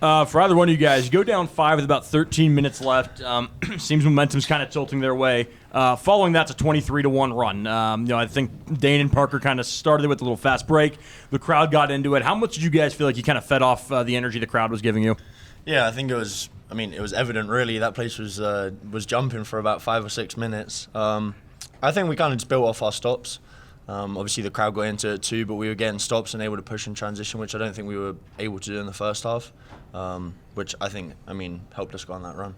For either one of you guys, you go down 5 with about 13 minutes left. Seems momentum's kind of tilting their way. Following that's a 23-1 run. I think Dane and Parker kind of started with a little fast break. The crowd got into it. How much did you guys feel like you kind of fed off the energy the crowd was giving you? Yeah, I think it was evident really. That place was jumping for about 5 or 6 minutes. I think we kind of just built off our stops. Obviously, the crowd got into it too, but we were getting stops and able to push in transition, which I don't think we were able to do in the first half, which I think, helped us go on that run.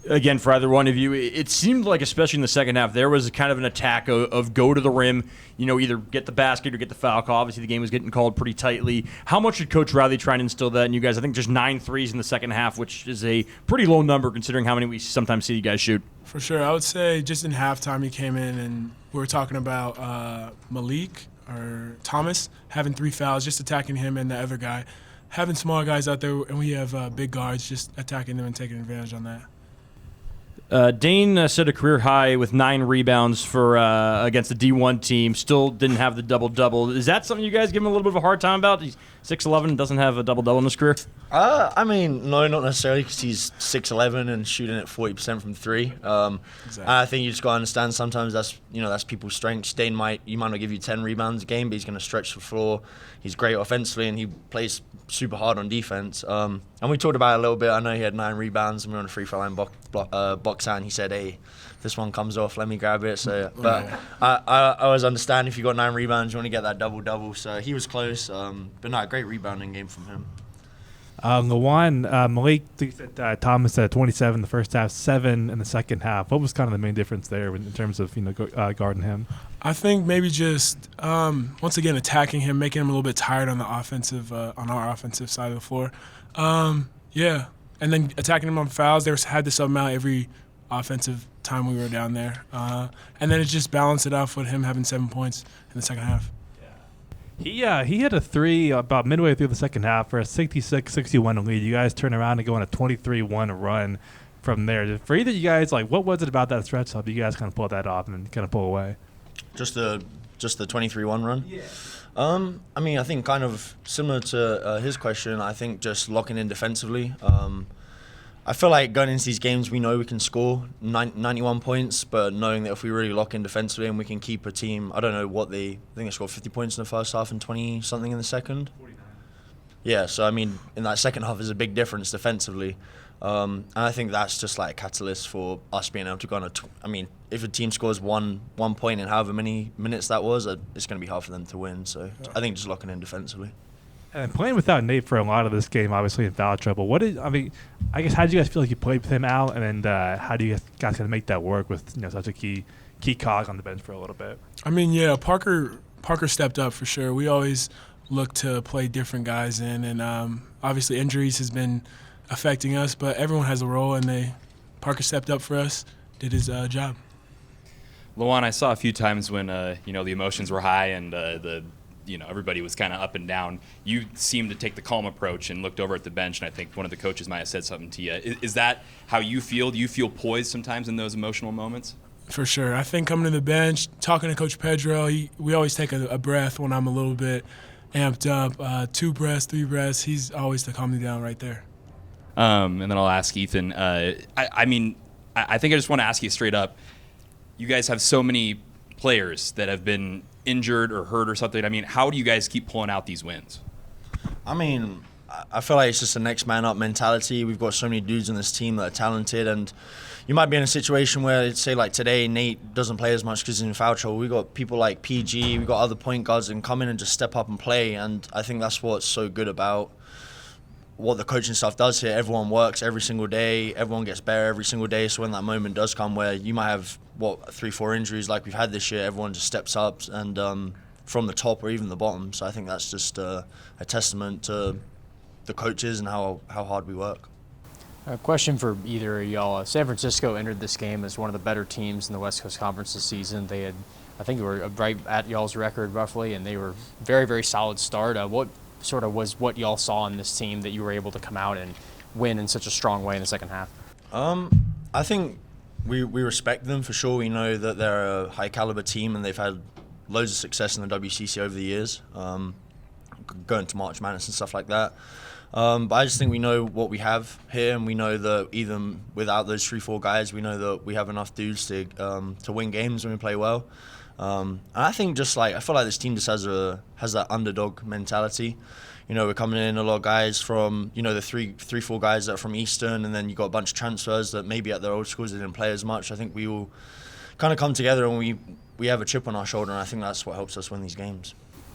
Again, for either one of you, it seemed like, especially in the second half, there was kind of an attack of go to the rim, either get the basket or get the foul call. Obviously, the game was getting called pretty tightly. How much did Coach Riley try and instill that in you guys? I think just 9 threes in the second half, which is a pretty low number considering how many we sometimes see you guys shoot. For sure. I would say just in halftime he came in and we were talking about Malik or Thomas having 3 fouls, just attacking him and the other guy. Having small guys out there, and we have big guards, just attacking them and taking advantage on that. Dane set a career high with 9 rebounds for against the D1 team. Still didn't have the double-double. Is that something you guys give him a little bit of a hard time about? He's 6'11", and doesn't have a double-double in his career? No, not necessarily, because he's 6'11" and shooting at 40% from 3. Exactly. I think you just got to understand sometimes that's people's strengths. Dane might not give you 10 rebounds a game, but he's going to stretch the floor. He's great offensively, and he plays super hard on defense. And we talked about it a little bit. I know he had 9 rebounds, and we were on the free throw line box out, and he said, "Hey, if this one comes off, let me grab it." So, but I always understand if you got 9 rebounds, you want to get that double-double. So he was close, but no, great rebounding game from him. LeJuan, Malik, Thomas had 27 in the first half, 7 in the second half. What was kind of the main difference there in terms of guarding him? I think maybe just once again attacking him, making him a little bit tired on the offensive on our offensive side of the floor. And then attacking him on fouls. They had to sub him out every offensive time we were down there, and then it just balanced it off with him having 7 points in the second half. He had a 3 about midway through the second half for a 66-61 lead. You guys turn around and go on a 23-1 run from there. For either of you guys, what was it about that stretch help you guys kind of pull that off and kind of pull away? Just the 23-1 run? Yeah. I think kind of similar to his question, I think just locking in defensively. I feel like going into these games, we know we can score 91 points, but knowing that if we really lock in defensively and we can keep a team, I don't know what I think they scored 50 points in the first half and 20-something in the second. 49. Yeah, so in that second half is a big difference defensively. And I think that's just like a catalyst for us being able to go on if a team scores one point in however many minutes that was, it's going to be hard for them to win. So I think just locking in defensively. And playing without Nate for a lot of this game, obviously in foul trouble. I guess how did you guys feel like you played with him out, and then how do you guys kind of make that work with such a key cog on the bench for a little bit? Parker stepped up for sure. We always look to play different guys in, and obviously injuries has been affecting us, but everyone has a role, and Parker stepped up for us, did his job. LeJuan, I saw a few times when the emotions were high and everybody was kind of up and down. You seemed to take the calm approach and looked over at the bench, and I think one of the coaches might have said something to you. Is that how you feel? Do you feel poised sometimes in those emotional moments? For sure. I think coming to the bench, talking to Coach Pedro, we always take a breath when I'm a little bit amped up. 2 breaths, 3 breaths. He's always to calm me down right there. And then I'll ask Ethan. I think I just want to ask you straight up. You guys have so many players that have been injured or hurt or something. How do you guys keep pulling out these wins? I feel like it's just a next man up mentality. We've got so many dudes on this team that are talented, and you might be in a situation where, say like today, Nate doesn't play as much because he's in foul trouble. We got people like PG, we got other point guards that can come in and just step up and play, and I think that's what's so good about what the coaching staff does here. Everyone works every single day. Everyone gets better every single day. So when that moment does come where you might have 3-4 injuries like we've had this year, everyone just steps up and from the top or even the bottom. So I think that's just a testament to the coaches and how hard we work. A question for either of y'all. San Francisco entered this game as one of the better teams in the West Coast Conference this season. They had, I think, were right at y'all's record roughly, and they were very, very solid start. What sort of was what y'all saw in this team that you were able to come out and win in such a strong way in the second half? I think we respect them for sure. We know that they're a high caliber team and they've had loads of success in the WCC over the years. going to March Madness and stuff like that. But I just think we know what we have here, and we know that even without those 3-4 guys, we know that we have enough dudes to win games when we play well. And I think I feel like this team just has that underdog mentality. We're coming in a lot of guys from, the 3-4 guys that are from Eastern, and then you got a bunch of transfers that maybe at their old schools they didn't play as much. I think we all kind of come together and we have a chip on our shoulder, and I think that's what helps us win these games.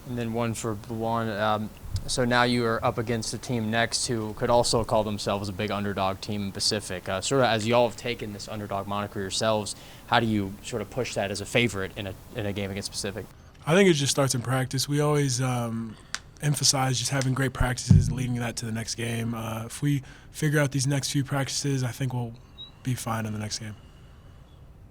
And then one for LeJuan. So now you are up against a team next who could also call themselves a big underdog team in Pacific. Sort of as y'all have taken this underdog moniker yourselves, how do you sort of push that as a favorite in a game against Pacific? I think it just starts in practice. We always emphasize just having great practices and leading that to the next game. If we figure out these next few practices, I think we'll be fine in the next game.